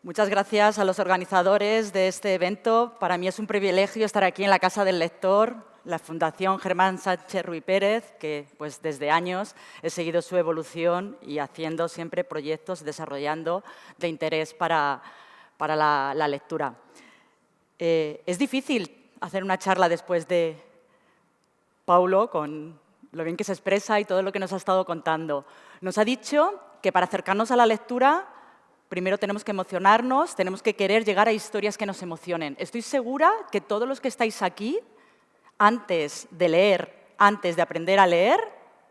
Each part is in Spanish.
Muchas gracias a los organizadores de este evento. Para mí es un privilegio estar aquí en la Casa del Lector, la Fundación Germán Sánchez Ruy Pérez, que pues, desde años he seguido su evolución y haciendo siempre proyectos, desarrollando de interés para la lectura. Es difícil hacer una charla después de Paulo, con lo bien que se expresa y todo lo que nos ha estado contando. Nos ha dicho que para acercarnos a la lectura, primero tenemos que emocionarnos, tenemos que querer llegar a historias que nos emocionen. Estoy segura que todos los que estáis aquí, antes de leer, antes de aprender a leer,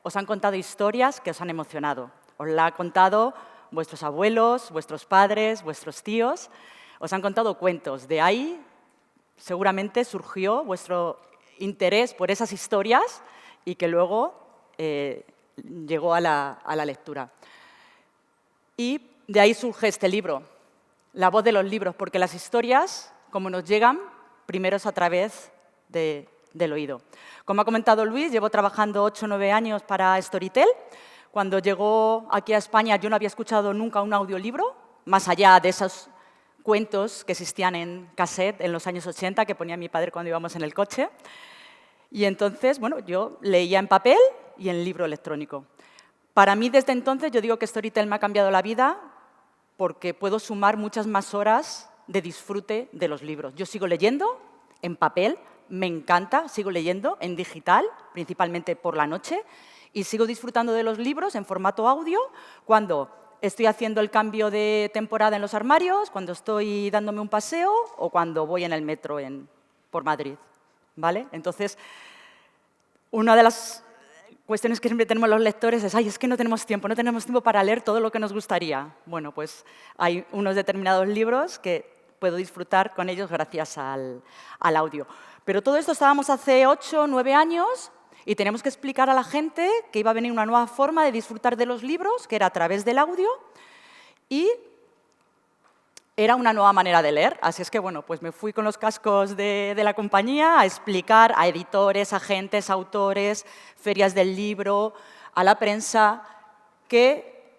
os han contado historias que os han emocionado. Os la han contado vuestros abuelos, vuestros padres, vuestros tíos, os han contado cuentos. De ahí seguramente surgió vuestro interés por esas historias y que luego llegó a la lectura. Y de ahí surge este libro, La voz de los libros, porque las historias, como nos llegan, primero es a través del oído. Como ha comentado Luis, llevo trabajando 8 o 9 años para Storytel. Cuando llegó aquí a España yo no había escuchado nunca un audiolibro, más allá de esos cuentos que existían en cassette en los años 80, que ponía mi padre cuando íbamos en el coche. Y entonces, bueno, yo leía en papel y en libro electrónico. Para mí, desde entonces, yo digo que Storytel me ha cambiado la vida porque puedo sumar muchas más horas de disfrute de los libros. Yo sigo leyendo en papel, me encanta, sigo leyendo en digital, principalmente por la noche, y sigo disfrutando de los libros en formato audio cuando estoy haciendo el cambio de temporada en los armarios, cuando estoy dándome un paseo o cuando voy en el metro por Madrid, ¿vale? Entonces, una de las cuestiones que siempre tenemos los lectores es es que no tenemos tiempo para leer todo lo que nos gustaría. Bueno, pues hay unos determinados libros que puedo disfrutar con ellos gracias al audio. Pero todo esto estábamos hace 8 o 9 años y teníamos que explicar a la gente que iba a venir una nueva forma de disfrutar de los libros, que era a través del audio, y era una nueva manera de leer. Así es que, bueno, pues me fui con los cascos de la compañía a explicar a editores, agentes, autores, ferias del libro, a la prensa, que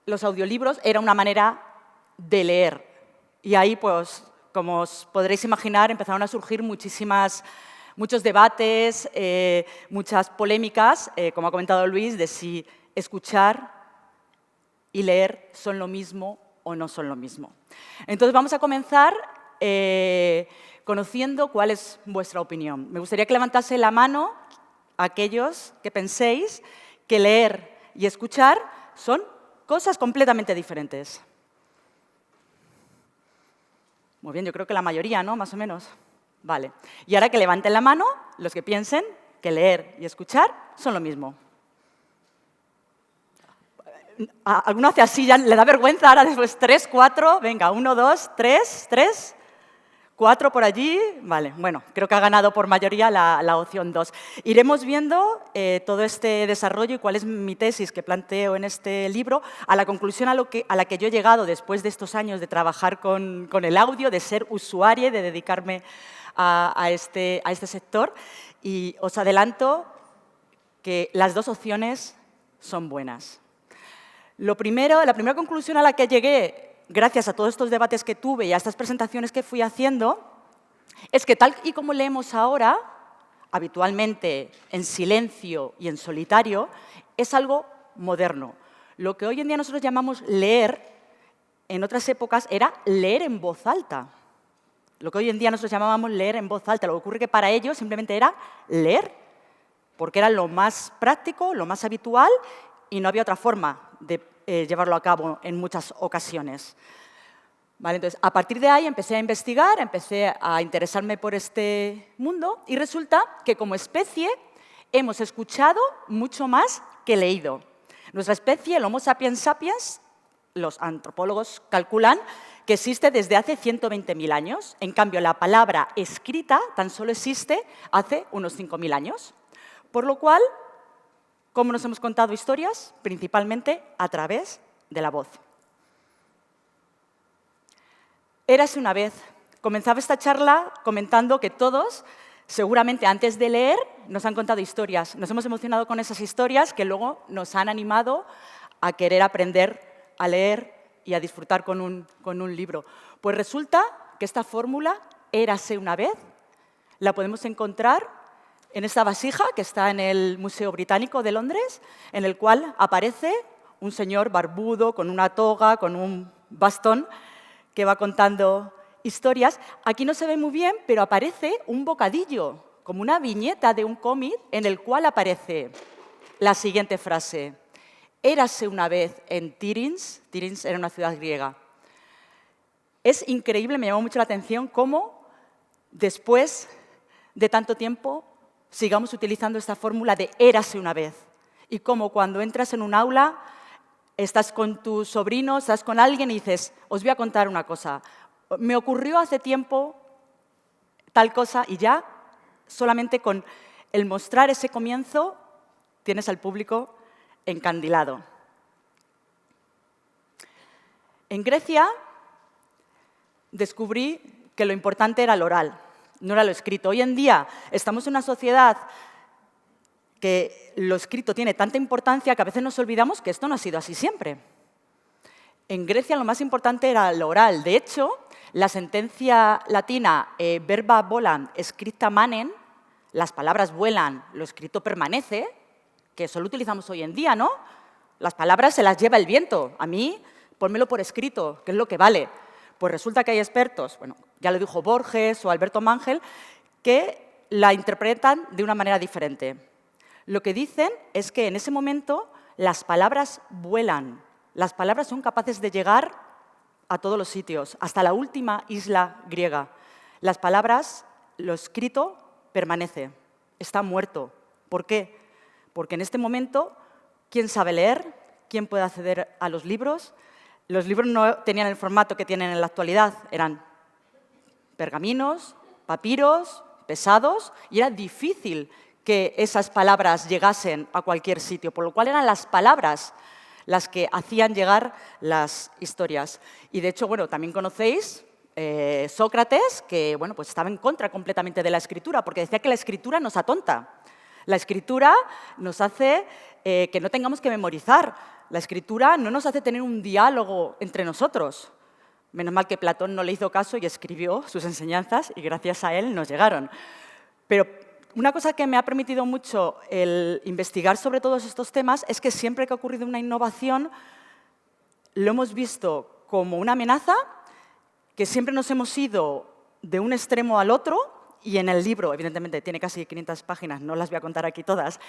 los audiolibros era una manera de leer. Y ahí, pues, como os podréis imaginar, empezaron a surgir muchos debates, muchas polémicas, como ha comentado Luis, de si escuchar y leer son lo mismo o no son lo mismo. Entonces, vamos a comenzar conociendo cuál es vuestra opinión. Me gustaría que levantase la mano aquellos que penséis que leer y escuchar son cosas completamente diferentes. Muy bien, yo creo que la mayoría, ¿no? Más o menos. Vale. Y ahora que levanten la mano los que piensen que leer y escuchar son lo mismo. ¿Alguno hace así? ¿Ya le da vergüenza? Ahora después 3, 4, venga, 1, 2, 3, 4 por allí. Vale, bueno, creo que ha ganado por mayoría la opción 2. Iremos viendo todo este desarrollo y cuál es mi tesis que planteo en este libro, a la conclusión a la que yo he llegado después de estos años de trabajar con el audio, de ser usuaria, de dedicarme a este sector. Y os adelanto que las dos opciones son buenas. La primera conclusión a la que llegué, gracias a todos estos debates que tuve y a estas presentaciones que fui haciendo, es que tal y como leemos ahora, habitualmente en silencio y en solitario, es algo moderno. Lo que hoy en día nosotros llamamos leer, en otras épocas era leer en voz alta. Lo que hoy en día nosotros llamábamos leer en voz alta. Lo que ocurre es que para ellos simplemente era leer, porque era lo más práctico, lo más habitual, y no había otra forma de llevarlo a cabo en muchas ocasiones. Vale, entonces, a partir de ahí empecé a investigar, empecé a interesarme por este mundo y resulta que como especie hemos escuchado mucho más que leído. Nuestra especie, el Homo sapiens sapiens, los antropólogos calculan que existe desde hace 120.000 años. En cambio, la palabra escrita tan solo existe hace unos 5.000 años. Por lo cual, ¿cómo nos hemos contado historias? Principalmente a través de la voz. Érase una vez. Comenzaba esta charla comentando que todos, seguramente antes de leer, nos han contado historias. Nos hemos emocionado con esas historias que luego nos han animado a querer aprender a leer y a disfrutar con un libro. Pues resulta que esta fórmula, érase una vez, la podemos encontrar en esta vasija que está en el Museo Británico de Londres, en el cual aparece un señor barbudo, con una toga, con un bastón, que va contando historias. Aquí no se ve muy bien, pero aparece un bocadillo, como una viñeta de un cómic, en el cual aparece la siguiente frase. Érase una vez en Tirins, Tirins era una ciudad griega. Es increíble, me llamó mucho la atención cómo después de tanto tiempo sigamos utilizando esta fórmula de érase una vez. Y cómo cuando entras en un aula, estás con tus sobrinos, estás con alguien y dices, os voy a contar una cosa. Me ocurrió hace tiempo tal cosa y ya solamente con el mostrar ese comienzo tienes al público encandilado. En Grecia descubrí que lo importante era lo oral, no era lo escrito. Hoy en día estamos en una sociedad que lo escrito tiene tanta importancia que a veces nos olvidamos que esto no ha sido así siempre. En Grecia lo más importante era lo oral. De hecho, la sentencia latina verba volant, scripta manen, las palabras vuelan, lo escrito permanece, que solo utilizamos hoy en día, ¿no? Las palabras se las lleva el viento. A mí, pónmelo por escrito, que es lo que vale. Pues resulta que hay expertos, bueno, ya lo dijo Borges o Alberto Mangel, que la interpretan de una manera diferente. Lo que dicen es que en ese momento las palabras vuelan. Las palabras son capaces de llegar a todos los sitios, hasta la última isla griega. Las palabras, lo escrito, permanece, está muerto. ¿Por qué? Porque en este momento, ¿quién sabe leer? ¿Quién puede acceder a los libros? Los libros no tenían el formato que tienen en la actualidad, eran pergaminos, papiros, pesados, y era difícil que esas palabras llegasen a cualquier sitio, por lo cual eran las palabras las que hacían llegar las historias. Y de hecho, bueno, también conocéis Sócrates, que bueno, pues estaba en contra completamente de la escritura, porque decía que la escritura nos atonta. La escritura nos hace que no tengamos que memorizar. La escritura no nos hace tener un diálogo entre nosotros. Menos mal que Platón no le hizo caso y escribió sus enseñanzas y gracias a él nos llegaron. Pero una cosa que me ha permitido mucho el investigar sobre todos estos temas es que siempre que ha ocurrido una innovación lo hemos visto como una amenaza, que siempre nos hemos ido de un extremo al otro. Y en el libro, evidentemente, tiene casi 500 páginas, no las voy a contar aquí todas,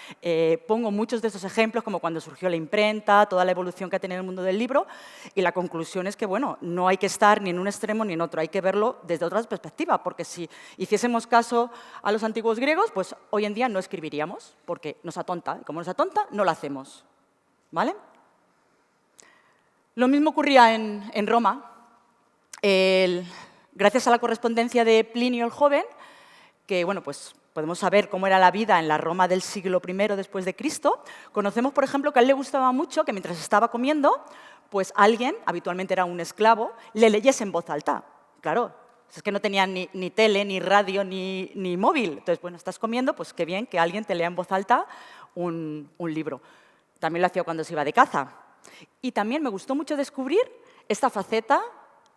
pongo muchos de esos ejemplos, como cuando surgió la imprenta, toda la evolución que ha tenido el mundo del libro, y la conclusión es que, bueno, no hay que estar ni en un extremo ni en otro, hay que verlo desde otras perspectivas, porque si hiciésemos caso a los antiguos griegos, pues hoy en día no escribiríamos, porque nos atonta, y como nos atonta, no lo hacemos, ¿vale? Lo mismo ocurría en Roma. Gracias a la correspondencia de Plinio el Joven, que bueno, pues podemos saber cómo era la vida en la Roma del siglo I después de Cristo, conocemos, por ejemplo, que a él le gustaba mucho que mientras estaba comiendo, pues alguien, habitualmente era un esclavo, le leyese en voz alta. Claro, es que no tenían ni tele, ni radio, ni móvil. Entonces, bueno, estás comiendo, pues qué bien que alguien te lea en voz alta un libro. También lo hacía cuando se iba de caza. Y también me gustó mucho descubrir esta faceta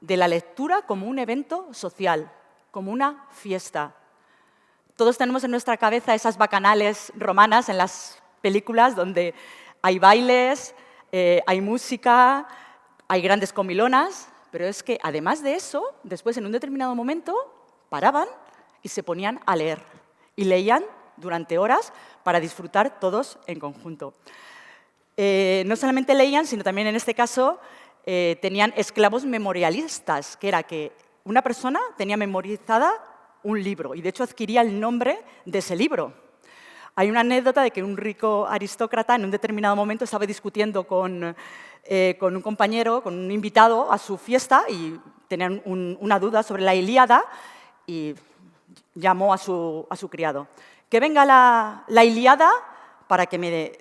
de la lectura como un evento social, como una fiesta. Todos tenemos en nuestra cabeza esas bacanales romanas en las películas donde hay bailes, hay música, hay grandes comilonas, pero es que además de eso, después en un determinado momento paraban y se ponían a leer. Y leían durante horas para disfrutar todos en conjunto. No solamente leían, sino también en este caso tenían esclavos memorialistas, que era que una persona tenía memorizada un libro y de hecho adquiría el nombre de ese libro. Hay una anécdota de que un rico aristócrata en un determinado momento estaba discutiendo con un compañero, con un invitado a su fiesta y tenían una duda sobre la Ilíada y llamó a su criado. Que venga la Ilíada para que me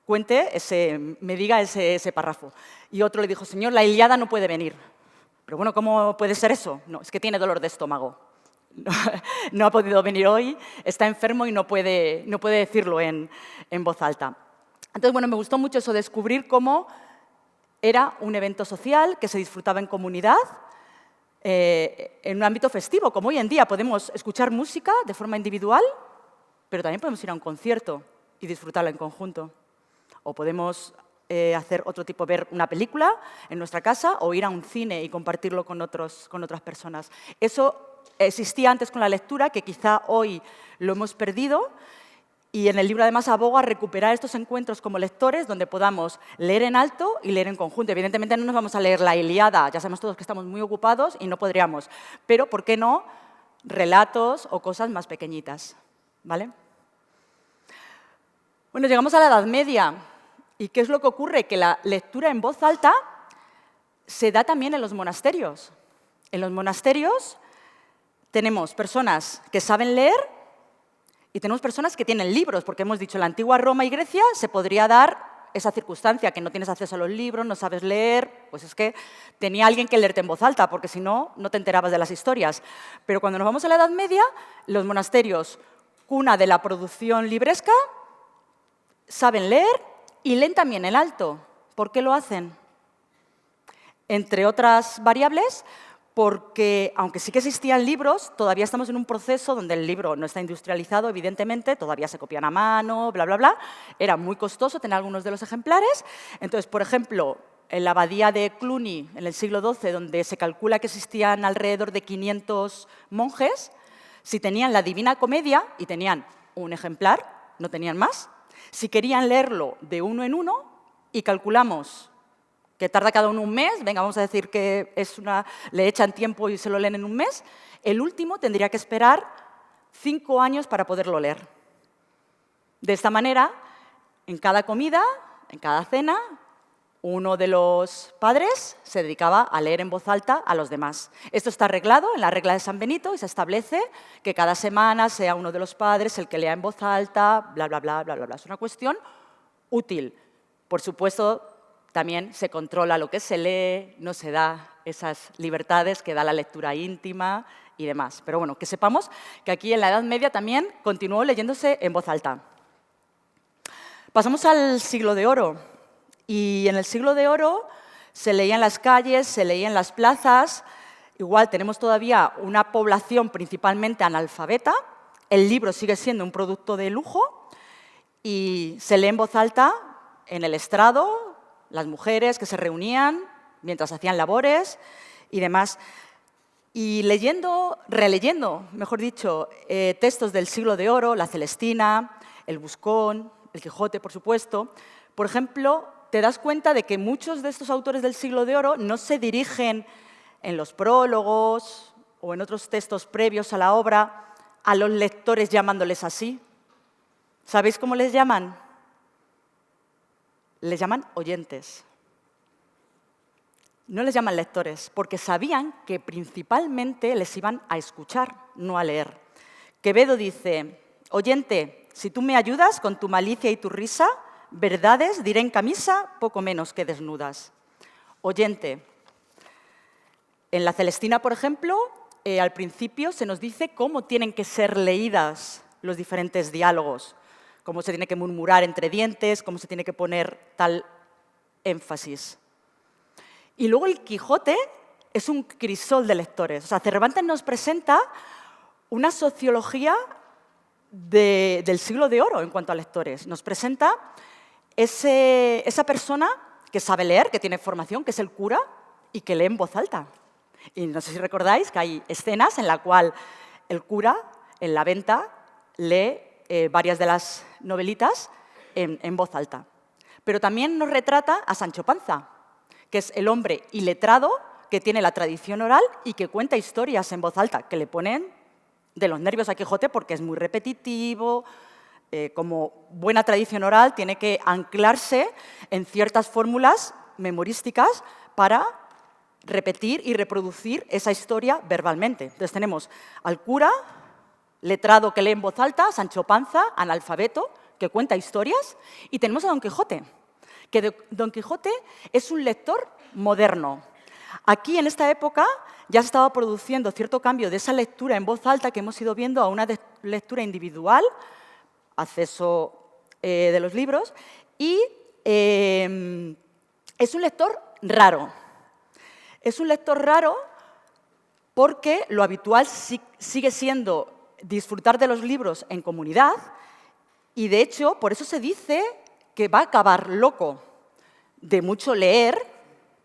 cuente, me diga ese párrafo. Y otro le dijo, señor, la Ilíada no puede venir. Pero bueno, ¿cómo puede ser eso? No, es que tiene dolor de estómago. No ha podido venir hoy, está enfermo y no puede decirlo en voz alta. Entonces, bueno, me gustó mucho eso, descubrir cómo era un evento social que se disfrutaba en comunidad, en un ámbito festivo, como hoy en día podemos escuchar música de forma individual, pero también podemos ir a un concierto y disfrutarlo en conjunto. O podemos hacer otro tipo, ver una película en nuestra casa o ir a un cine y compartirlo con otras personas. Eso existía antes con la lectura, que quizá hoy lo hemos perdido, y en el libro además aboga a recuperar estos encuentros como lectores donde podamos leer en alto y leer en conjunto. Evidentemente no nos vamos a leer la Ilíada, ya sabemos todos que estamos muy ocupados y no podríamos, pero ¿por qué no relatos o cosas más pequeñitas? ¿Vale? Bueno, llegamos a la Edad Media. ¿Y qué es lo que ocurre? Que la lectura en voz alta se da también en los monasterios. En los monasterios tenemos personas que saben leer y tenemos personas que tienen libros, porque hemos dicho, en la antigua Roma y Grecia se podría dar esa circunstancia, que no tienes acceso a los libros, no sabes leer, pues es que tenía alguien que leerte en voz alta, porque si no, no te enterabas de las historias. Pero cuando nos vamos a la Edad Media, los monasterios, cuna de la producción libresca, saben leer y leen también en alto. ¿Por qué lo hacen? Entre otras variables, porque aunque sí que existían libros, todavía estamos en un proceso donde el libro no está industrializado, evidentemente, todavía se copian a mano, bla, bla, bla. Era muy costoso tener algunos de los ejemplares. Entonces, por ejemplo, en la abadía de Cluny, en el siglo XII, donde se calcula que existían alrededor de 500 monjes, si tenían la Divina Comedia y tenían un ejemplar, no tenían más, si querían leerlo de uno en uno y calculamos que tarda cada uno un mes, venga, vamos a decir que le echan tiempo y se lo leen en un mes, el último tendría que esperar 5 años para poderlo leer. De esta manera, en cada comida, en cada cena, uno de los padres se dedicaba a leer en voz alta a los demás. Esto está arreglado en la regla de San Benito y se establece que cada semana sea uno de los padres el que lea en voz alta, bla, bla, bla, bla, bla, bla. Es una cuestión útil. Por supuesto, también se controla lo que se lee, no se da esas libertades que da la lectura íntima y demás. Pero bueno, que sepamos que aquí en la Edad Media también continuó leyéndose en voz alta. Pasamos al Siglo de Oro. Y en el Siglo de Oro se leía en las calles, se leía en las plazas. Igual tenemos todavía una población principalmente analfabeta. El libro sigue siendo un producto de lujo y se lee en voz alta en el estrado, las mujeres que se reunían mientras hacían labores y demás. Y releyendo, mejor dicho, textos del Siglo de Oro, la Celestina, el Buscón, el Quijote, por supuesto, por ejemplo, te das cuenta de que muchos de estos autores del Siglo de Oro no se dirigen en los prólogos o en otros textos previos a la obra a los lectores llamándoles así. ¿Sabéis cómo les llaman? Les llaman oyentes. No les llaman lectores, porque sabían que principalmente les iban a escuchar, no a leer. Quevedo dice, oyente, si tú me ayudas con tu malicia y tu risa, verdades diré en camisa, poco menos que desnudas. Oyente. En la Celestina, por ejemplo, al principio se nos dice cómo tienen que ser leídas los diferentes diálogos, cómo se tiene que murmurar entre dientes, cómo se tiene que poner tal énfasis. Y luego el Quijote es un crisol de lectores. O sea, Cervantes nos presenta una sociología del Siglo de Oro en cuanto a lectores. Nos presenta esa persona que sabe leer, que tiene formación, que es el cura, y que lee en voz alta. Y no sé si recordáis que hay escenas en las cuales el cura, en la venta, lee varias de las novelitas en voz alta. Pero también nos retrata a Sancho Panza, que es el hombre iletrado que tiene la tradición oral y que cuenta historias en voz alta, que le ponen de los nervios a Quijote porque es muy repetitivo. Como buena tradición oral, tiene que anclarse en ciertas fórmulas memorísticas para repetir y reproducir esa historia verbalmente. Entonces tenemos al cura, letrado que lee en voz alta, Sancho Panza, analfabeto, que cuenta historias, y tenemos a Don Quijote, que Don Quijote es un lector moderno. Aquí, en esta época, ya se estaba produciendo cierto cambio de esa lectura en voz alta que hemos ido viendo a una lectura individual, acceso de los libros, y es un lector raro. Es un lector raro porque lo habitual sigue siendo disfrutar de los libros en comunidad y, de hecho, por eso se dice que va a acabar loco de mucho leer,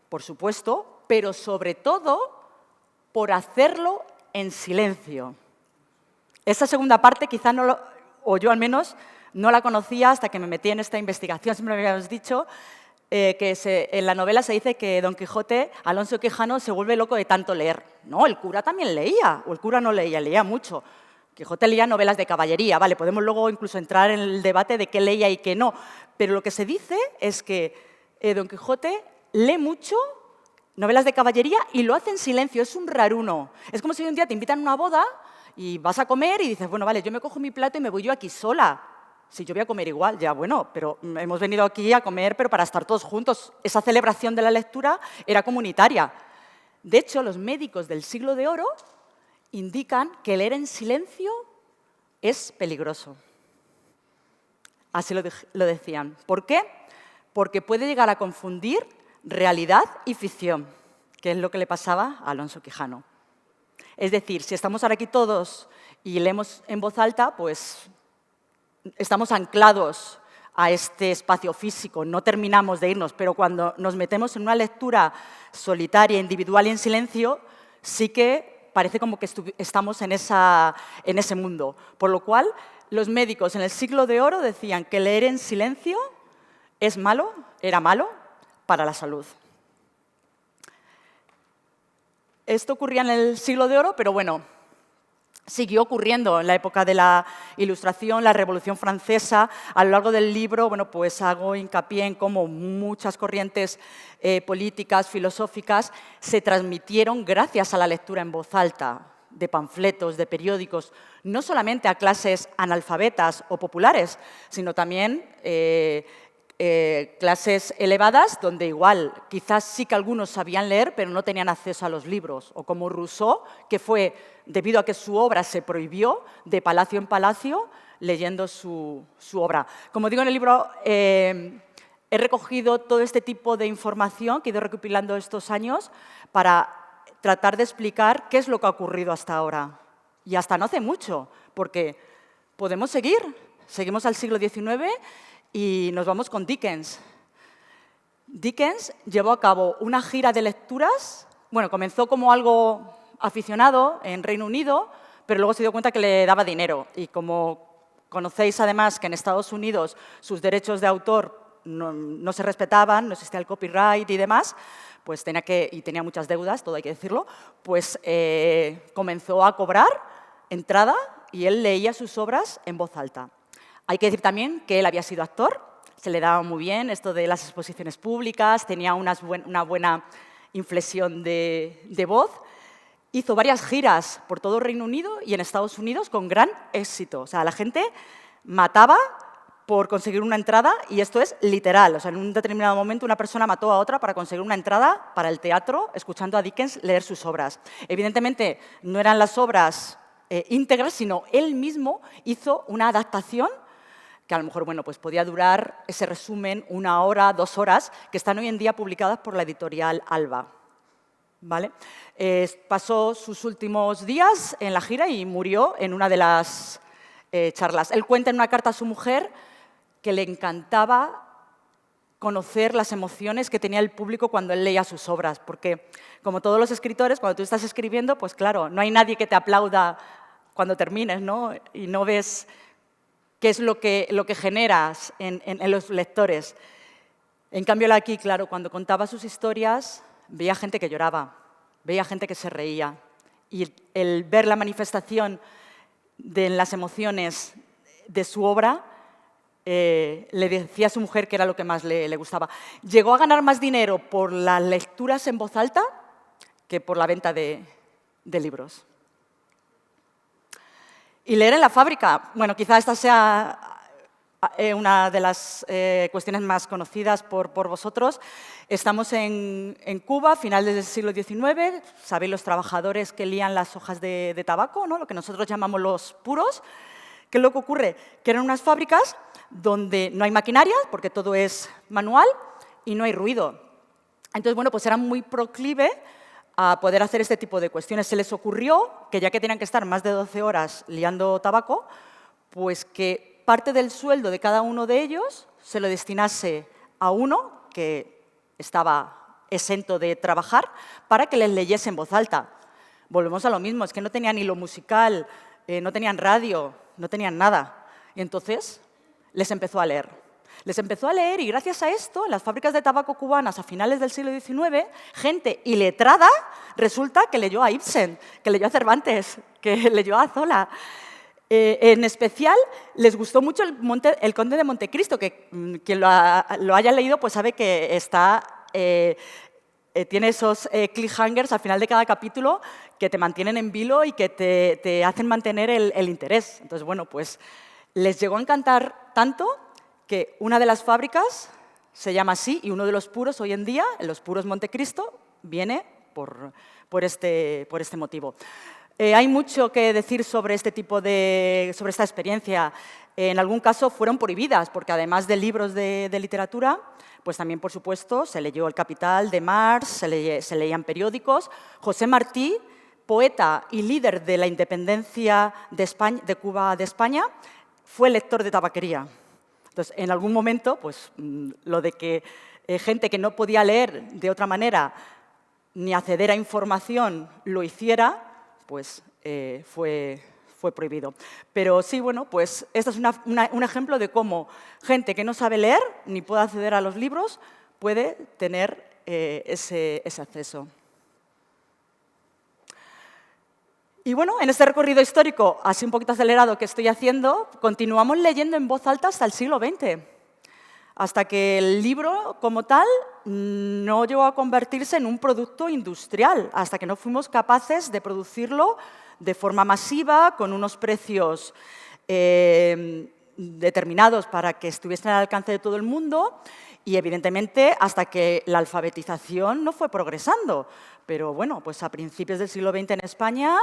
por supuesto, pero sobre todo por hacerlo en silencio. Esa segunda parte quizá no lo, o yo al menos, no la conocía hasta que me metí en esta investigación. Siempre me habíamos dicho que en la novela se dice que Don Quijote, Alonso Quijano, se vuelve loco de tanto leer. No, el cura también leía, o el cura no leía, leía mucho. Quijote leía novelas de caballería, vale, podemos luego incluso entrar en el debate de qué leía y qué no, pero lo que se dice es que Don Quijote lee mucho novelas de caballería y lo hace en silencio, es un raruno. Es como si un día te invitan a una boda y vas a comer y dices, bueno, vale, yo me cojo mi plato y me voy yo aquí sola. Si yo voy a comer igual, ya bueno, pero hemos venido aquí a comer, pero para estar todos juntos. Esa celebración de la lectura era comunitaria. De hecho, los médicos del Siglo de Oro indican que leer en silencio es peligroso. Así lo decían. ¿Por qué? Porque puede llegar a confundir realidad y ficción, que es lo que le pasaba a Alonso Quijano. Es decir, si estamos ahora aquí todos y leemos en voz alta, pues estamos anclados a este espacio físico, no terminamos de irnos, pero cuando nos metemos en una lectura solitaria, individual y en silencio, sí que parece como que estamos en ese mundo. Por lo cual, los médicos en el Siglo de Oro decían que leer en silencio es malo, era malo para la salud. Esto ocurría en el Siglo de Oro, pero bueno, siguió ocurriendo en la época de la Ilustración, la Revolución Francesa. A lo largo del libro, bueno, pues hago hincapié en cómo muchas corrientes políticas, filosóficas, se transmitieron gracias a la lectura en voz alta de panfletos, de periódicos, no solamente a clases analfabetas o populares, sino también clases elevadas, donde igual quizás sí que algunos sabían leer, pero no tenían acceso a los libros. O como Rousseau, que fue, debido a que su obra se prohibió, de palacio en palacio, leyendo su obra. Como digo en el libro, he recogido todo este tipo de información que he ido recopilando estos años para tratar de explicar qué es lo que ha ocurrido hasta ahora. Y hasta no hace mucho, porque podemos seguir. Seguimos al siglo XIX y nos vamos con Dickens. Dickens llevó a cabo una gira de lecturas. Bueno, comenzó como algo aficionado en Reino Unido, pero luego se dio cuenta que le daba dinero. Y como conocéis además que en Estados Unidos sus derechos de autor no se respetaban, no existía el copyright y demás, pues tenía muchas deudas, todo hay que decirlo, pues comenzó a cobrar entrada y él leía sus obras en voz alta. Hay que decir también que él había sido actor, se le daba muy bien esto de las exposiciones públicas, tenía una buena inflexión de voz. Hizo varias giras por todo el Reino Unido y en Estados Unidos con gran éxito. O sea, la gente mataba por conseguir una entrada, y esto es literal. O sea, en un determinado momento una persona mató a otra para conseguir una entrada para el teatro, escuchando a Dickens leer sus obras. Evidentemente, no eran las obras íntegras, sino él mismo hizo una adaptación que a lo mejor pues podía durar ese resumen 1 hora, 2 horas, que están hoy en día publicadas por la editorial Alba. ¿Vale? Pasó sus últimos días en la gira y murió en una de las charlas. Él cuenta en una carta a su mujer que le encantaba conocer las emociones que tenía el público cuando él leía sus obras, porque, como todos los escritores, cuando tú estás escribiendo, pues claro, no hay nadie que te aplauda cuando termines, ¿no? Y no ves qué es lo que generas en los lectores. En cambio, él aquí, claro, cuando contaba sus historias, veía gente que lloraba, veía gente que se reía. Y el ver la manifestación de las emociones de su obra, le decía a su mujer que era lo que más le gustaba. Llegó a ganar más dinero por las lecturas en voz alta que por la venta de libros. Y leer en la fábrica. Bueno, quizá esta sea una de las cuestiones más conocidas por vosotros. Estamos en Cuba, finales del siglo XIX. Sabéis, los trabajadores que lían las hojas de tabaco, ¿no? Lo que nosotros llamamos los puros. ¿Qué es lo que ocurre? Que eran unas fábricas donde no hay maquinaria, porque todo es manual, y no hay ruido. Entonces, bueno, pues eran muy proclive a poder hacer este tipo de cuestiones. Se les ocurrió que ya que tenían que estar más de 12 horas liando tabaco, pues que parte del sueldo de cada uno de ellos se lo destinase a uno que estaba exento de trabajar para que les leyese en voz alta. Volvemos a lo mismo, es que no tenían hilo musical, no tenían radio, no tenían nada. Y entonces les empezó a leer. Les empezó a leer y gracias a esto, en las fábricas de tabaco cubanas a finales del siglo XIX, gente iletrada resulta que leyó a Ibsen, que leyó a Cervantes, que leyó a Zola. En especial, les gustó mucho el Conde de Montecristo, que quien lo haya leído pues sabe que tiene esos cliffhangers al final de cada capítulo que te mantienen en vilo y que te hacen mantener el interés. Entonces, bueno, pues les llegó a encantar tanto que una de las fábricas se llama así y uno de los puros hoy en día, los puros Montecristo, viene por este motivo. Hay mucho que decir sobre sobre esta experiencia. En algún caso fueron prohibidas, porque además de libros de literatura, pues también, por supuesto, se leyó El Capital de Marx, se leían periódicos. José Martí, poeta y líder de la independencia de Cuba de España, fue lector de tabaquería. Entonces, en algún momento, pues, lo de que gente que no podía leer de otra manera ni acceder a información lo hiciera, pues fue prohibido. Pero sí, bueno, pues este es un ejemplo de cómo gente que no sabe leer ni puede acceder a los libros puede tener ese acceso. Y bueno, en este recorrido histórico, así un poquito acelerado que estoy haciendo, continuamos leyendo en voz alta hasta el siglo XX, hasta que el libro como tal no llegó a convertirse en un producto industrial, hasta que no fuimos capaces de producirlo de forma masiva, con unos precios determinados para que estuviesen al alcance de todo el mundo y, evidentemente, hasta que la alfabetización no fue progresando. Pero, bueno, pues a principios del siglo XX en España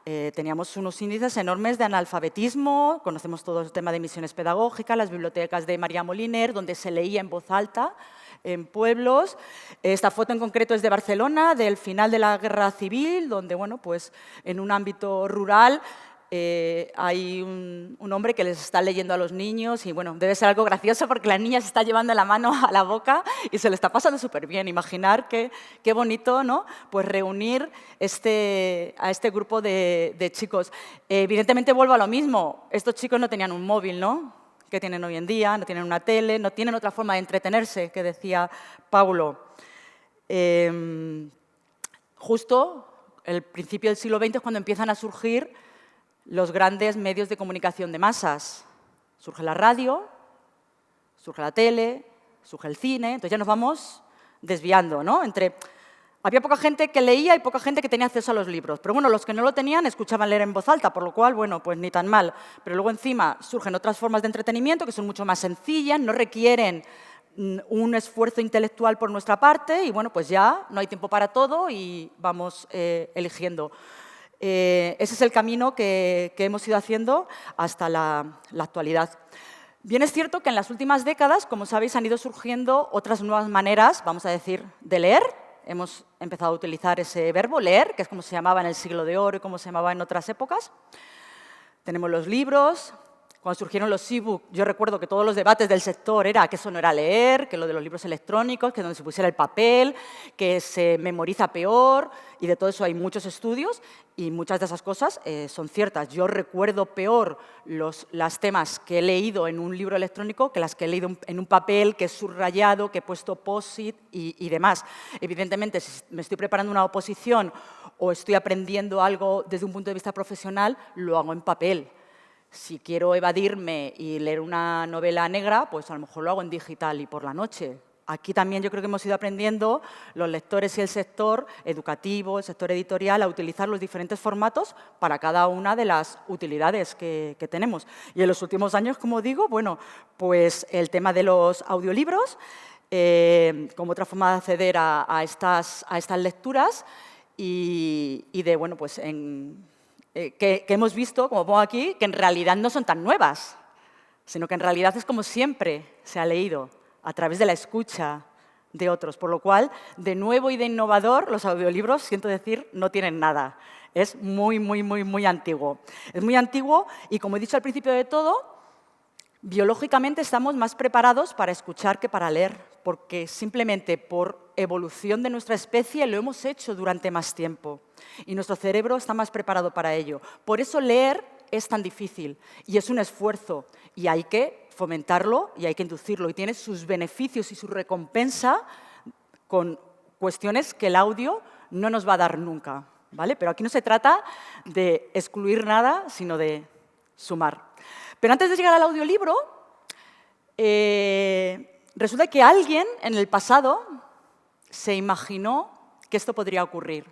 teníamos unos índices enormes de analfabetismo, conocemos todo el tema de misiones pedagógicas, las bibliotecas de María Moliner, donde se leía en voz alta en pueblos. Esta foto en concreto es de Barcelona, del final de la Guerra Civil, donde, bueno, pues en un ámbito rural hay un hombre que les está leyendo a los niños y, bueno, debe ser algo gracioso porque la niña se está llevando la mano a la boca y se le está pasando súper bien. Imaginar qué bonito, ¿no? Pues reunir a este grupo de chicos. Evidentemente vuelvo a lo mismo. Estos chicos no tenían un móvil, ¿no? Que tienen hoy en día, no tienen una tele, no tienen otra forma de entretenerse, que decía Paulo. Justo el principio del siglo XX es cuando empiezan a surgir los grandes medios de comunicación de masas. Surge la radio, surge la tele, surge el cine, entonces ya nos vamos desviando, ¿no? Había poca gente que leía y poca gente que tenía acceso a los libros. Pero bueno, los que no lo tenían escuchaban leer en voz alta, por lo cual, bueno, pues ni tan mal. Pero luego encima surgen otras formas de entretenimiento que son mucho más sencillas, no requieren un esfuerzo intelectual por nuestra parte y, bueno, pues ya no hay tiempo para todo y vamos eligiendo. Ese es el camino que hemos ido haciendo hasta la actualidad. Bien es cierto que en las últimas décadas, como sabéis, han ido surgiendo otras nuevas maneras, vamos a decir, de leer. Hemos empezado a utilizar ese verbo, leer, que es como se llamaba en el siglo de oro y como se llamaba en otras épocas. Tenemos los libros. Cuando surgieron los e-books, yo recuerdo que todos los debates del sector era que eso no era leer, que lo de los libros electrónicos, que donde se pusiera el papel, que se memoriza peor, y de todo eso hay muchos estudios y muchas de esas cosas son ciertas. Yo recuerdo peor los temas que he leído en un libro electrónico que las que he leído en un papel, que he subrayado, que he puesto post-it y demás. Evidentemente, si me estoy preparando una oposición o estoy aprendiendo algo desde un punto de vista profesional, lo hago en papel. Si quiero evadirme y leer una novela negra, pues a lo mejor lo hago en digital y por la noche. Aquí también yo creo que hemos ido aprendiendo los lectores y el sector educativo, el sector editorial, a utilizar los diferentes formatos para cada una de las utilidades que tenemos. Y en los últimos años, como digo, bueno, pues el tema de los audiolibros, como otra forma de acceder a estas lecturas y de, bueno, pues que hemos visto, como pongo aquí, que en realidad no son tan nuevas, sino que en realidad es como siempre se ha leído, a través de la escucha, de otros, por lo cual, de nuevo y de innovador, los audiolibros, siento decir, no tienen nada. Es muy, muy, muy, muy antiguo. Es muy antiguo y, como he dicho al principio de todo, biológicamente estamos más preparados para escuchar que para leer, porque simplemente por evolución de nuestra especie lo hemos hecho durante más tiempo y nuestro cerebro está más preparado para ello. Por eso leer es tan difícil y es un esfuerzo y hay que fomentarlo y hay que inducirlo y tiene sus beneficios y su recompensa con cuestiones que el audio no nos va a dar nunca, ¿vale? Pero aquí no se trata de excluir nada, sino de sumar. Pero antes de llegar al audiolibro, resulta que alguien en el pasado se imaginó que esto podría ocurrir.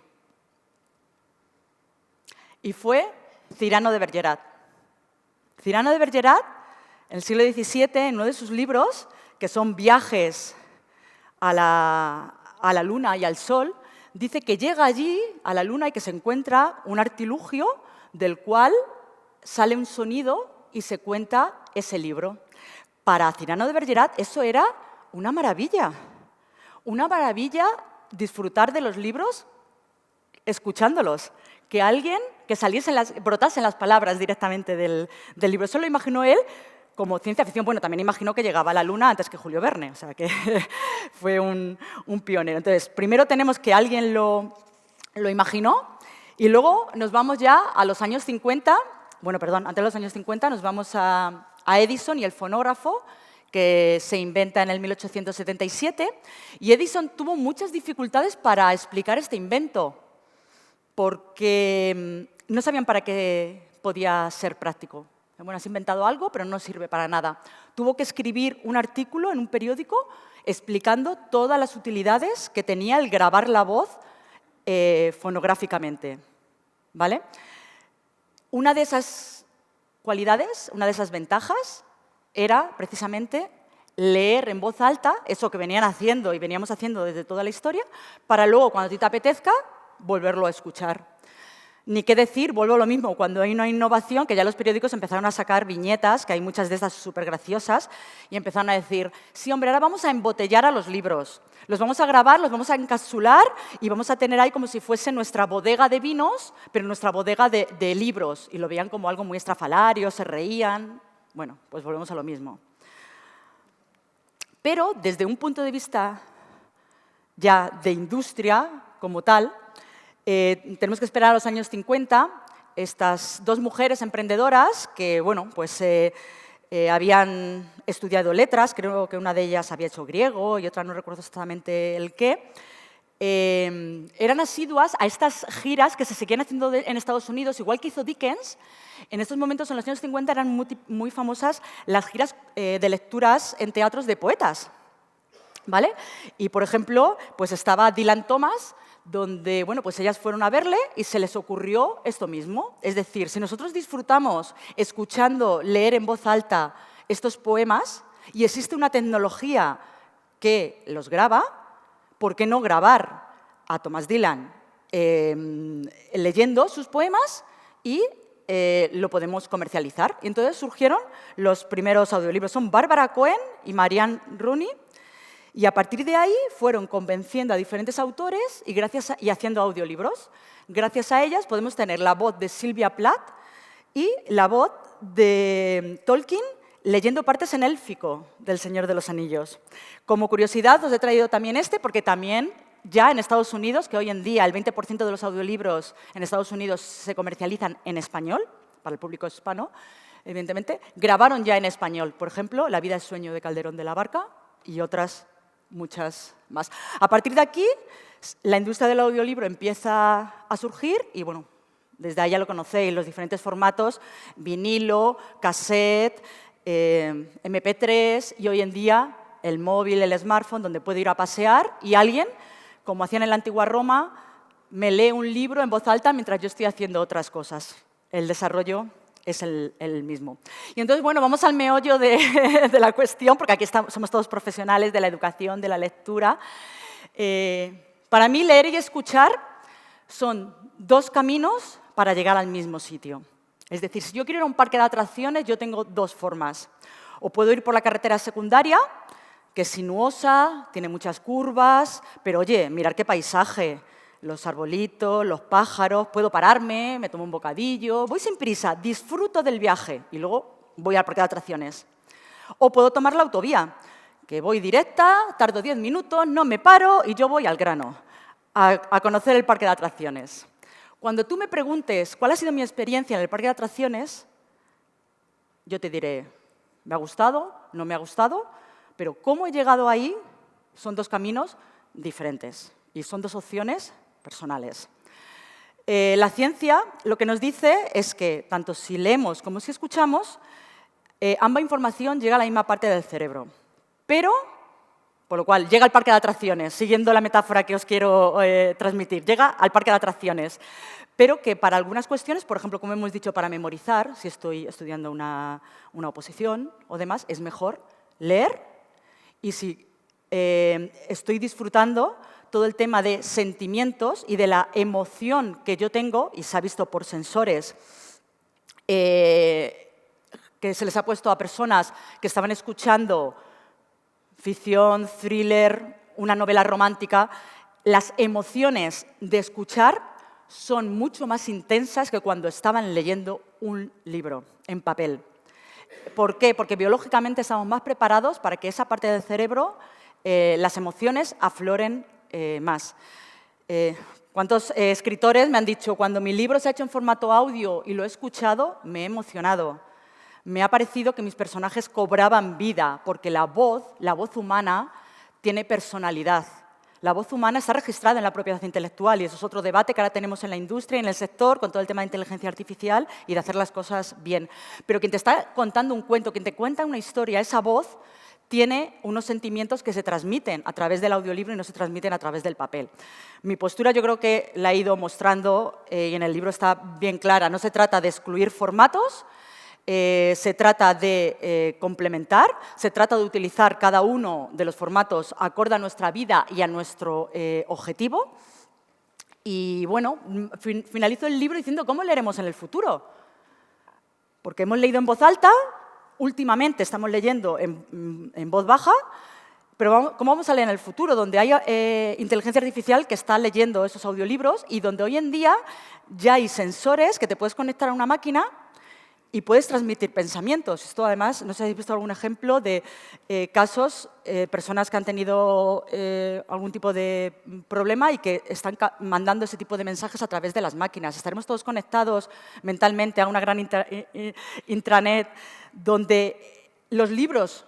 Y fue Cyrano de Bergerac. Cyrano de Bergerac, en el siglo XVII, en uno de sus libros, que son viajes a la Luna y al Sol, dice que llega allí, a la Luna, y que se encuentra un artilugio del cual sale un sonido y se cuenta ese libro. Para Cyrano de Bergerac eso era una maravilla disfrutar de los libros escuchándolos, que alguien, que brotasen las palabras directamente del libro. Eso lo imaginó él como ciencia ficción. Bueno, también imaginó que llegaba a la Luna antes que Julio Verne, o sea que fue un pionero. Entonces, primero tenemos que alguien lo imaginó y luego nos vamos ya a los años 50. Bueno, perdón, antes de los años 50 nos vamos a Edison y el fonógrafo, que se inventa en el 1877. Y Edison tuvo muchas dificultades para explicar este invento, porque no sabían para qué podía ser práctico. Bueno, has inventado algo, pero no sirve para nada. Tuvo que escribir un artículo en un periódico explicando todas las utilidades que tenía el grabar la voz fonográficamente, ¿vale? Una de esas cualidades, una de esas ventajas, era precisamente leer en voz alta eso que venían haciendo y veníamos haciendo desde toda la historia, para luego, cuando a ti te apetezca, volverlo a escuchar. Ni qué decir, vuelvo a lo mismo, cuando hay una innovación, que ya los periódicos empezaron a sacar viñetas, que hay muchas de estas súper graciosas, y empezaron a decir, sí, hombre, ahora vamos a embotellar a los libros, los vamos a grabar, los vamos a encapsular y vamos a tener ahí como si fuese nuestra bodega de vinos, pero nuestra bodega de libros, y lo veían como algo muy estrafalario, se reían. Bueno, pues volvemos a lo mismo. Pero desde un punto de vista ya de industria como tal, tenemos que esperar a los años 50, estas dos mujeres emprendedoras que, bueno, pues habían estudiado letras, creo que una de ellas había hecho griego y otra no recuerdo exactamente el qué, eran asiduas a estas giras que se seguían haciendo en Estados Unidos, igual que hizo Dickens. En estos momentos, en los años 50, eran muy famosas las giras de lecturas en teatros de poetas, ¿vale? Y, por ejemplo, pues estaba Dylan Thomas, donde, bueno, pues ellas fueron a verle y se les ocurrió esto mismo. Es decir, si nosotros disfrutamos escuchando leer en voz alta estos poemas y existe una tecnología que los graba, ¿por qué no grabar a Thomas Dylan leyendo sus poemas y lo podemos comercializar? Y entonces surgieron los primeros audiolibros. Son Barbara Cohen y Marianne Rooney. Y a partir de ahí fueron convenciendo a diferentes autores y haciendo audiolibros. Gracias a ellas podemos tener la voz de Sylvia Plath y la voz de Tolkien leyendo partes en élfico del Señor de los Anillos. Como curiosidad os he traído también porque también ya en Estados Unidos, que hoy en día el 20% de los audiolibros en Estados Unidos se comercializan en español, para el público hispano, evidentemente, grabaron ya en español. Por ejemplo, La vida es sueño de Calderón de la Barca y otras muchas más. A partir de aquí, la industria del audiolibro empieza a surgir y, bueno, desde ahí ya lo conocéis, los diferentes formatos, vinilo, cassette, MP3 y hoy en día el móvil, el smartphone, donde puedo ir a pasear y alguien, como hacían en la antigua Roma, me lee un libro en voz alta mientras yo estoy haciendo otras cosas. El desarrollo es el mismo. Y entonces, bueno, vamos al meollo de la cuestión, porque aquí somos todos profesionales de la educación, de la lectura. Para mí, leer y escuchar son dos caminos para llegar al mismo sitio. Es decir, si yo quiero ir a un parque de atracciones, yo tengo dos formas. O puedo ir por la carretera secundaria, que es sinuosa, tiene muchas curvas, pero oye, mirad qué paisaje, los arbolitos, los pájaros, puedo pararme, me tomo un bocadillo, voy sin prisa, disfruto del viaje y luego voy al parque de atracciones. O puedo tomar la autovía, que voy directa, tardo 10 minutos, no me paro y yo voy al grano, a conocer el parque de atracciones. Cuando tú me preguntes cuál ha sido mi experiencia en el parque de atracciones, yo te diré, me ha gustado, no me ha gustado, pero cómo he llegado ahí son dos caminos diferentes y son dos opciones personales. La ciencia lo que nos dice es que tanto si leemos como si escuchamos, ambas información llega a la misma parte del cerebro. Pero, por lo cual, llega al parque de atracciones, siguiendo la metáfora que os quiero transmitir, llega al parque de atracciones. Pero que para algunas cuestiones, por ejemplo, como hemos dicho, para memorizar, si estoy estudiando una oposición o demás, es mejor leer. Y si estoy disfrutando todo el tema de sentimientos y de la emoción que yo tengo, y se ha visto por sensores que se les ha puesto a personas que estaban escuchando ficción, thriller, una novela romántica, las emociones de escuchar son mucho más intensas que cuando estaban leyendo un libro en papel. ¿Por qué? Porque biológicamente estamos más preparados para que esa parte del cerebro, las emociones, afloren más. ¿Cuántos escritores me han dicho, cuando mi libro se ha hecho en formato audio y lo he escuchado, me he emocionado? Me ha parecido que mis personajes cobraban vida, porque la voz humana, tiene personalidad. La voz humana está registrada en la propiedad intelectual y eso es otro debate que ahora tenemos en la industria y en el sector con todo el tema de inteligencia artificial y de hacer las cosas bien. Pero quien te está contando un cuento, quien te cuenta una historia, esa voz tiene unos sentimientos que se transmiten a través del audiolibro y no se transmiten a través del papel. Mi postura yo creo que la he ido mostrando y en el libro está bien clara. No se trata de excluir formatos, se trata de complementar, se trata de utilizar cada uno de los formatos acorde a nuestra vida y a nuestro objetivo. Y bueno, finalizo el libro diciendo cómo leeremos en el futuro. Porque hemos leído en voz alta, últimamente estamos leyendo en voz baja, pero ¿cómo vamos a leer en el futuro? Donde hay inteligencia artificial que está leyendo esos audiolibros y donde hoy en día ya hay sensores que te puedes conectar a una máquina y puedes transmitir pensamientos. Esto, además, no sé si habéis visto algún ejemplo de casos, personas que han tenido algún tipo de problema y que están mandando ese tipo de mensajes a través de las máquinas. Estaremos todos conectados mentalmente a una gran intranet donde los libros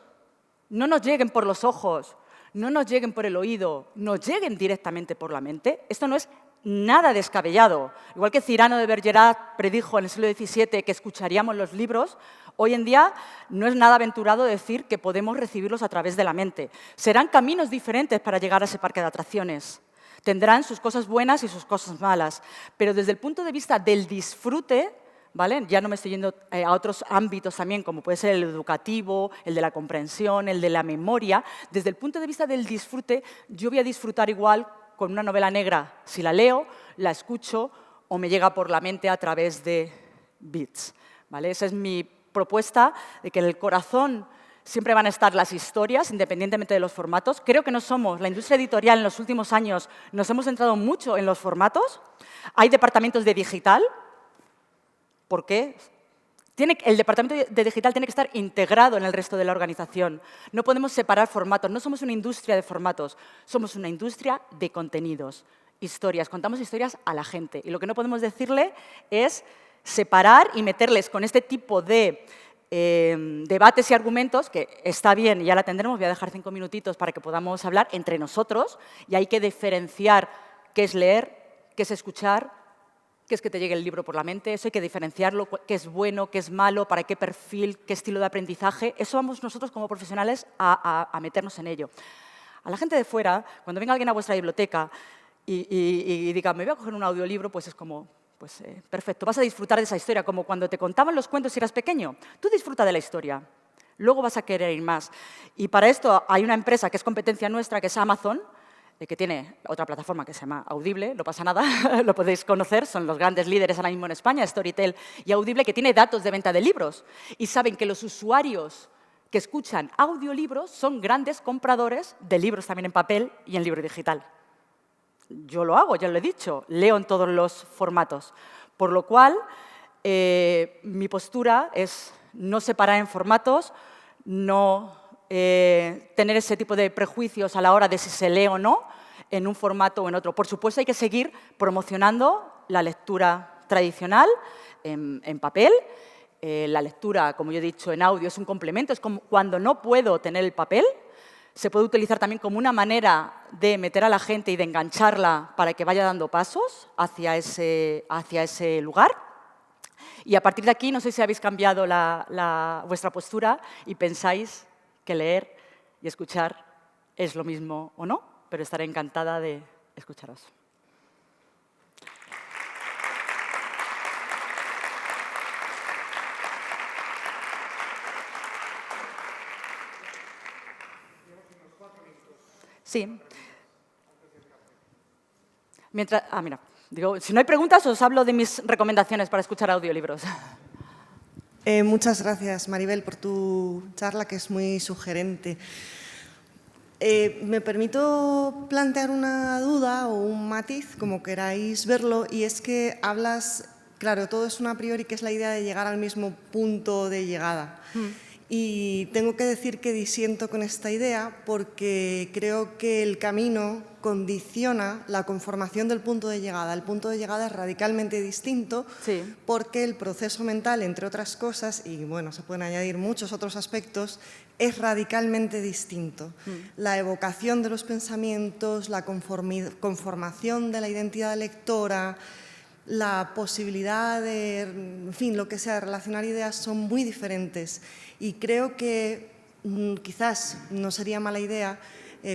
no nos lleguen por los ojos, no nos lleguen por el oído, nos lleguen directamente por la mente. Esto no es nada descabellado. Igual que Cyrano de Bergerac predijo en el siglo XVII que escucharíamos los libros, hoy en día no es nada aventurado decir que podemos recibirlos a través de la mente. Serán caminos diferentes para llegar a ese parque de atracciones. Tendrán sus cosas buenas y sus cosas malas. Pero desde el punto de vista del disfrute, ¿vale? Ya no me estoy yendo a otros ámbitos también, como puede ser el educativo, el de la comprensión, el de la memoria. Desde el punto de vista del disfrute, yo voy a disfrutar igual con una novela negra, si la leo, la escucho o me llega por la mente a través de bits, ¿vale? Esa es mi propuesta, de que en el corazón siempre van a estar las historias, independientemente de los formatos. Creo que no somos, la industria editorial en los últimos años nos hemos centrado mucho en los formatos. Hay departamentos de digital, ¿por qué? El departamento de digital tiene que estar integrado en el resto de la organización. No podemos separar formatos. No somos una industria de formatos, somos una industria de contenidos, historias. Contamos historias a la gente. Y lo que no podemos decirle es separar y meterles con este tipo de debates y argumentos, que está bien y ya la tendremos. Voy a dejar 5 minutitos para que podamos hablar entre nosotros. Y hay que diferenciar qué es leer, qué es escuchar, qué es que te llegue el libro por la mente. Eso hay que diferenciarlo, qué es bueno, qué es malo, para qué perfil, qué estilo de aprendizaje. Eso vamos nosotros como profesionales a meternos en ello. A la gente de fuera, cuando venga alguien a vuestra biblioteca y diga, me voy a coger un audiolibro, pues es como, perfecto, vas a disfrutar de esa historia, como cuando te contaban los cuentos si eras pequeño. Tú disfruta de la historia, luego vas a querer ir más. Y para esto hay una empresa que es competencia nuestra, que es Amazon, que tiene otra plataforma que se llama Audible, no pasa nada, lo podéis conocer, son los grandes líderes ahora mismo en España, Storytel y Audible, que tiene datos de venta de libros y saben que los usuarios que escuchan audiolibros son grandes compradores de libros también en papel y en libro digital. Yo lo hago, ya lo he dicho, leo en todos los formatos. Por lo cual, mi postura es no separar en formatos, no tener ese tipo de prejuicios a la hora de si se lee o no en un formato o en otro. Por supuesto, hay que seguir promocionando la lectura tradicional en papel. La lectura, como yo he dicho, en audio es un complemento. Es como cuando no puedo tener el papel, se puede utilizar también como una manera de meter a la gente y de engancharla para que vaya dando pasos hacia ese lugar. Y a partir de aquí, no sé si habéis cambiado vuestra postura y pensáis que leer y escuchar es lo mismo o no, pero estaré encantada de escucharos. Sí. Mientras, mira, digo, si no hay preguntas, os hablo de mis recomendaciones para escuchar audiolibros. Muchas gracias, Maribel, por tu charla, que es muy sugerente. Me permito plantear una duda o un matiz, como queráis verlo, y es que hablas, claro, todo es un a priori, que es la idea de llegar al mismo punto de llegada. Y tengo que decir que disiento con esta idea porque creo que el camino condiciona la conformación del punto de llegada. El punto de llegada es radicalmente distinto porque el proceso mental, entre otras cosas, y bueno, se pueden añadir muchos otros aspectos, es radicalmente distinto. La evocación de los pensamientos, la conformación de la identidad lectora, la posibilidad de, en fin, lo que sea, relacionar ideas son muy diferentes. Y creo que quizás no sería mala idea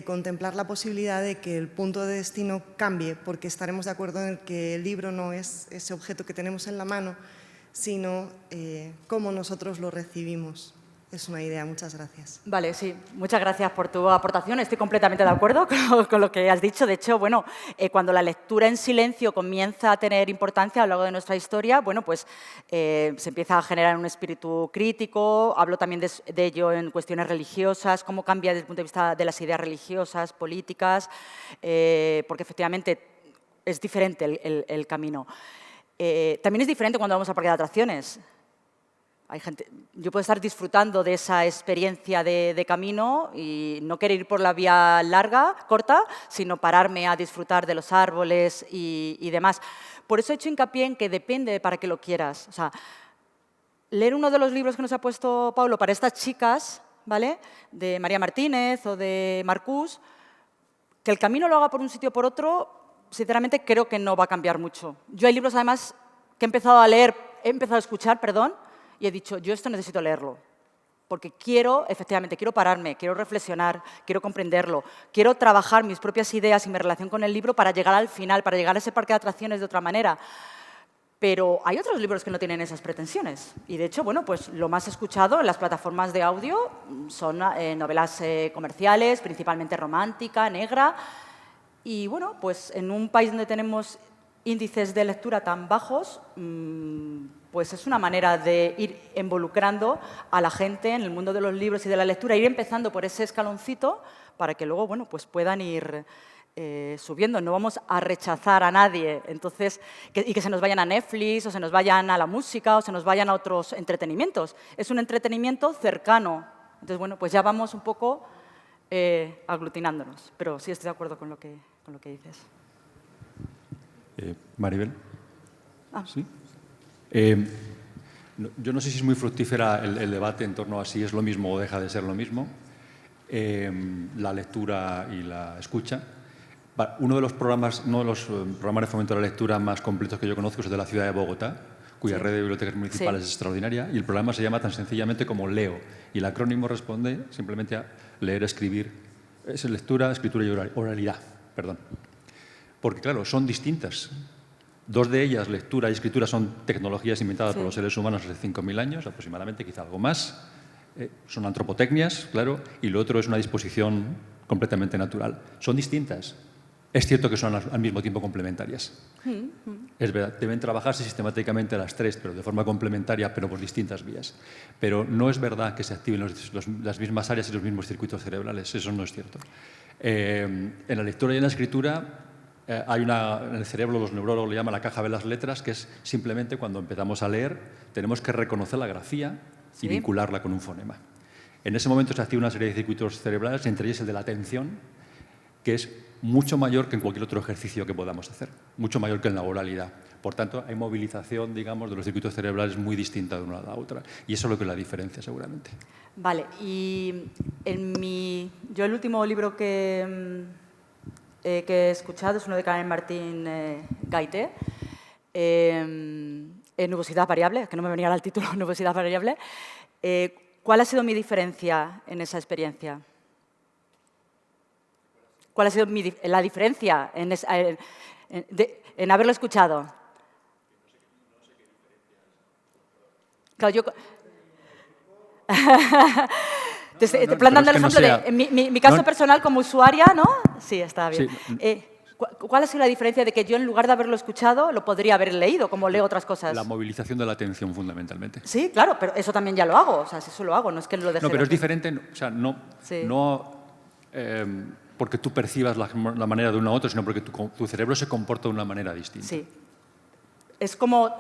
contemplar la posibilidad de que el punto de destino cambie, porque estaremos de acuerdo en que el libro no es ese objeto que tenemos en la mano, sino cómo nosotros lo recibimos. Es una idea, muchas gracias. Vale, sí, muchas gracias por tu aportación. Estoy completamente de acuerdo con lo que has dicho. De hecho, bueno, cuando la lectura en silencio comienza a tener importancia a lo largo de nuestra historia, bueno, pues se empieza a generar un espíritu crítico. Hablo también de ello en cuestiones religiosas, cómo cambia desde el punto de vista de las ideas religiosas, políticas, porque efectivamente es diferente el camino. También es diferente cuando vamos a parque de atracciones. Hay gente, yo puedo estar disfrutando de esa experiencia de camino y no querer ir por la vía corta, sino pararme a disfrutar de los árboles y demás. Por eso he hecho hincapié en que depende de para qué lo quieras. O sea, leer uno de los libros que nos ha puesto Pablo para estas chicas, ¿vale?, de María Martínez o de Marcús, que el camino lo haga por un sitio o por otro, sinceramente creo que no va a cambiar mucho. Yo hay libros, además, que he empezado a escuchar, y he dicho, yo esto necesito leerlo, porque efectivamente, quiero pararme, quiero reflexionar, quiero comprenderlo, quiero trabajar mis propias ideas y mi relación con el libro para llegar al final, para llegar a ese parque de atracciones de otra manera. Pero hay otros libros que no tienen esas pretensiones. Y, de hecho, bueno, pues lo más escuchado en las plataformas de audio son novelas comerciales, principalmente romántica, negra. Y, bueno, pues en un país donde tenemos índices de lectura tan bajos, pues es una manera de ir involucrando a la gente en el mundo de los libros y de la lectura, ir empezando por ese escaloncito para que luego, bueno, pues puedan ir subiendo. No vamos a rechazar a nadie, entonces, y que se nos vayan a Netflix o se nos vayan a la música o se nos vayan a otros entretenimientos. Es un entretenimiento cercano. Entonces, bueno, pues ya vamos un poco aglutinándonos. Pero sí estoy de acuerdo con lo que dices. Maribel. ¿Sí? Yo no sé si es muy fructífera el debate en torno a si es lo mismo o deja de ser lo mismo, la lectura y la escucha. Uno de los programas de fomento de la lectura más completos que yo conozco es el de la ciudad de Bogotá, cuya red de bibliotecas municipales es extraordinaria, y el programa se llama tan sencillamente como Leo, y el acrónimo responde simplemente a leer, escribir. Es lectura, escritura y oralidad. Perdón. Porque, claro, son distintas. Dos de ellas, lectura y escritura, son tecnologías inventadas por los seres humanos hace 5.000 años, aproximadamente, quizá algo más. Son antropotecnias, claro, y lo otro es una disposición completamente natural. Son distintas. Es cierto que son al mismo tiempo complementarias. Es verdad, deben trabajarse sistemáticamente las tres, pero de forma complementaria, pero por distintas vías. Pero no es verdad que se activen las mismas áreas y los mismos circuitos cerebrales. Eso no es cierto. En la lectura y en la escritura hay en el cerebro, los neurólogos le llaman la caja de las letras, que es simplemente cuando empezamos a leer, tenemos que reconocer la grafía y vincularla con un fonema. En ese momento se activa una serie de circuitos cerebrales, entre ellos el de la atención, que es mucho mayor que en cualquier otro ejercicio que podamos hacer, mucho mayor que en la oralidad. Por tanto, hay movilización, digamos, de los circuitos cerebrales muy distinta de una a la otra. Y eso es lo que es la diferencia, seguramente. Vale, y yo el último libro que he escuchado es uno de Karen Martín Gaité, Nubosidad variable, que no me venía el título, Nubosidad variable. ¿Cuál ha sido mi diferencia en esa experiencia? ¿Cuál ha sido la diferencia en haberlo escuchado? Claro, yo... Te estoy dando el ejemplo de mi caso personal como usuaria, ¿no? Sí, está bien. Sí. ¿Cuál ha sido la diferencia de que yo, en lugar de haberlo escuchado, lo podría haber leído, como leo otras cosas? La movilización de la atención, fundamentalmente. Sí, claro, pero eso también ya lo hago. O sea, si eso lo hago, no es que lo deje. No, pero es diferente, o sea, no porque tú percibas la manera de uno a otro, sino porque tu cerebro se comporta de una manera distinta. Sí. Es como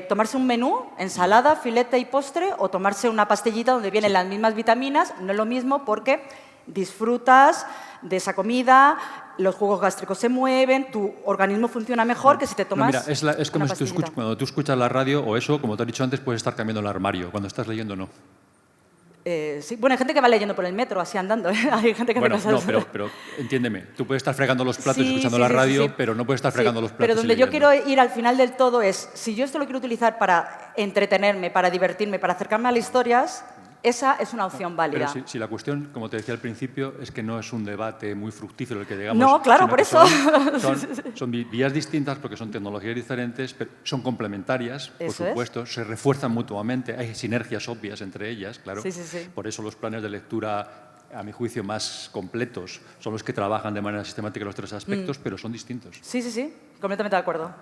tomarse un menú, ensalada, filete y postre, o tomarse una pastillita donde vienen las mismas vitaminas. No es lo mismo porque disfrutas de esa comida, los jugos gástricos se mueven, tu organismo funciona mejor que si te tomas mira, es como si cuando tú escuchas la radio o eso, como te he dicho antes, puedes estar cambiando el armario. Cuando estás leyendo, no. Sí. Bueno, hay gente que va leyendo por el metro, así andando. Hay gente que pero entiéndeme, tú puedes estar fregando los platos escuchando la radio, pero no puedes estar fregando los platos. Pero donde yo quiero ir al final del todo es, si yo esto lo quiero utilizar para entretenerme, para divertirme, para acercarme a las historias, esa es una opción válida. Pero si la cuestión, como te decía al principio, es que no es un debate muy fructífero el que llegamos. No, claro, por eso. Son vías distintas porque son tecnologías diferentes, pero son complementarias, por supuesto, se refuerzan mutuamente, hay sinergias obvias entre ellas, claro. Sí. Por eso los planes de lectura, a mi juicio, más completos son los que trabajan de manera sistemática los tres aspectos, pero son distintos. Sí, completamente de acuerdo.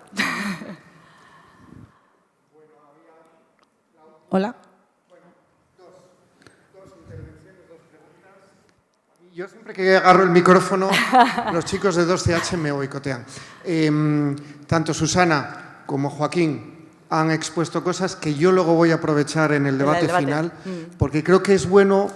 Hola. Yo siempre que agarro el micrófono, los chicos de 2CH me boicotean. Tanto Susana como Joaquín han expuesto cosas que yo luego voy a aprovechar en el debate final, porque creo que es bueno.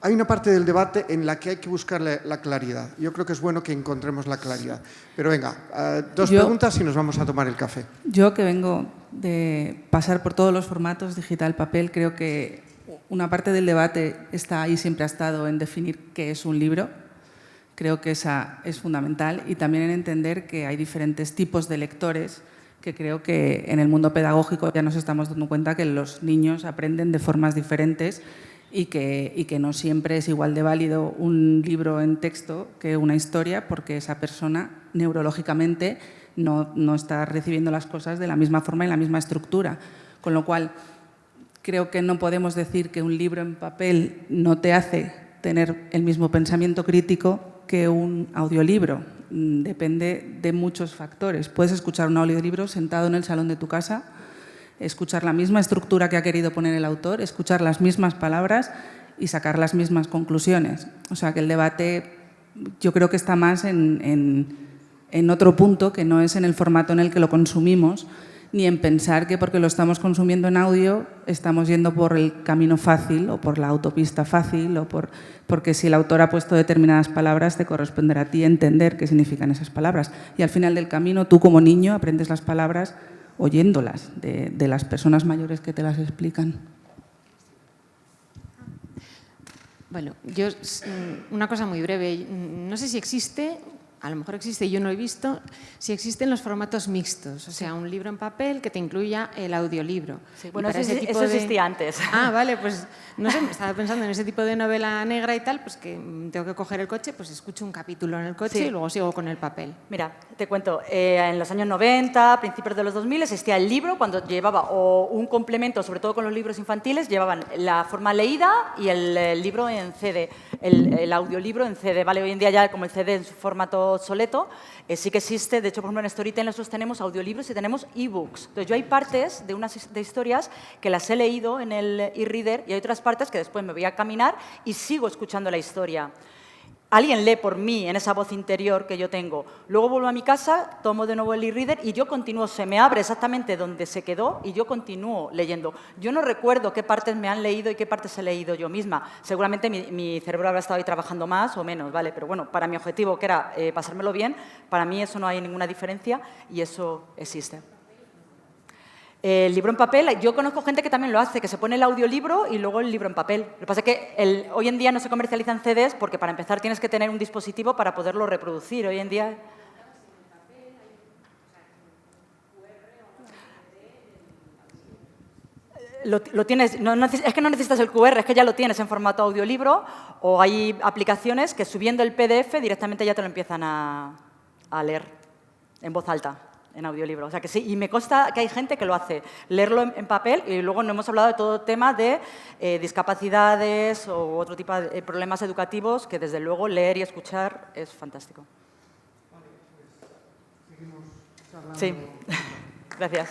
Hay una parte del debate en la que hay que buscar la claridad. Yo creo que es bueno que encontremos la claridad. Pero venga, dos preguntas y nos vamos a tomar el café. Yo, que vengo de pasar por todos los formatos, digital, papel, creo que una parte del debate está ahí, siempre ha estado, en definir qué es un libro. Creo que esa es fundamental, y también en entender que hay diferentes tipos de lectores, que creo que en el mundo pedagógico ya nos estamos dando cuenta que los niños aprenden de formas diferentes y que no siempre es igual de válido un libro en texto que una historia, porque esa persona neurológicamente no está recibiendo las cosas de la misma forma y la misma estructura. Con lo cual, creo que no podemos decir que un libro en papel no te hace tener el mismo pensamiento crítico que un audiolibro. Depende de muchos factores. Puedes escuchar un audiolibro sentado en el salón de tu casa, escuchar la misma estructura que ha querido poner el autor, escuchar las mismas palabras y sacar las mismas conclusiones. O sea que el debate yo creo que está más en otro punto, que no es en el formato en el que lo consumimos, ni en pensar que porque lo estamos consumiendo en audio estamos yendo por el camino fácil o por la autopista fácil, o porque si el autor ha puesto determinadas palabras te corresponderá a ti entender qué significan esas palabras. Y al final del camino tú, como niño, aprendes las palabras oyéndolas de las personas mayores que te las explican. Bueno, yo una cosa muy breve. No sé si existe, a lo mejor existe y yo no he visto, si existen los formatos mixtos, o sea, un libro en papel que te incluya el audiolibro. Sí, bueno, eso existía antes. Ah, vale, pues no sé, estaba pensando en ese tipo de novela negra y tal, pues que tengo que coger el coche, pues escucho un capítulo en el coche y luego sigo con el papel. Mira, te cuento, en los años 90, principios de los 2000, existía el libro cuando llevaba o un complemento, sobre todo con los libros infantiles, llevaban la forma leída y el libro en CD, el audiolibro en CD, ¿vale? Hoy en día ya como el CD en su formato obsoleto, sí que existe, de hecho, por ejemplo, en Storytel nosotros tenemos audiolibros y tenemos ebooks. Entonces, yo hay partes de historias que las he leído en el e-reader y hay otras partes que después me voy a caminar y sigo escuchando la historia. Alguien lee por mí en esa voz interior que yo tengo. Luego vuelvo a mi casa, tomo de nuevo el e-reader y yo continúo. Se me abre exactamente donde se quedó y yo continúo leyendo. Yo no recuerdo qué partes me han leído y qué partes he leído yo misma. Seguramente mi cerebro habrá estado ahí trabajando más o menos, ¿vale? Pero bueno, para mi objetivo, que era pasármelo bien, para mí eso no hay ninguna diferencia y eso existe. El libro en papel, yo conozco gente que también lo hace, que se pone el audiolibro y luego el libro en papel. Lo que pasa es que hoy en día no se comercializan CDs porque para empezar tienes que tener un dispositivo para poderlo reproducir. Hoy en día... Lo tienes, es que no necesitas el QR, es que ya lo tienes en formato audiolibro o hay aplicaciones que subiendo el PDF directamente ya te lo empiezan a leer en voz alta. En audiolibro. O sea que sí, y me consta que hay gente que lo hace, leerlo en papel y luego no hemos hablado de todo tema de discapacidades o otro tipo de problemas educativos que desde luego leer y escuchar es fantástico. Sí, gracias.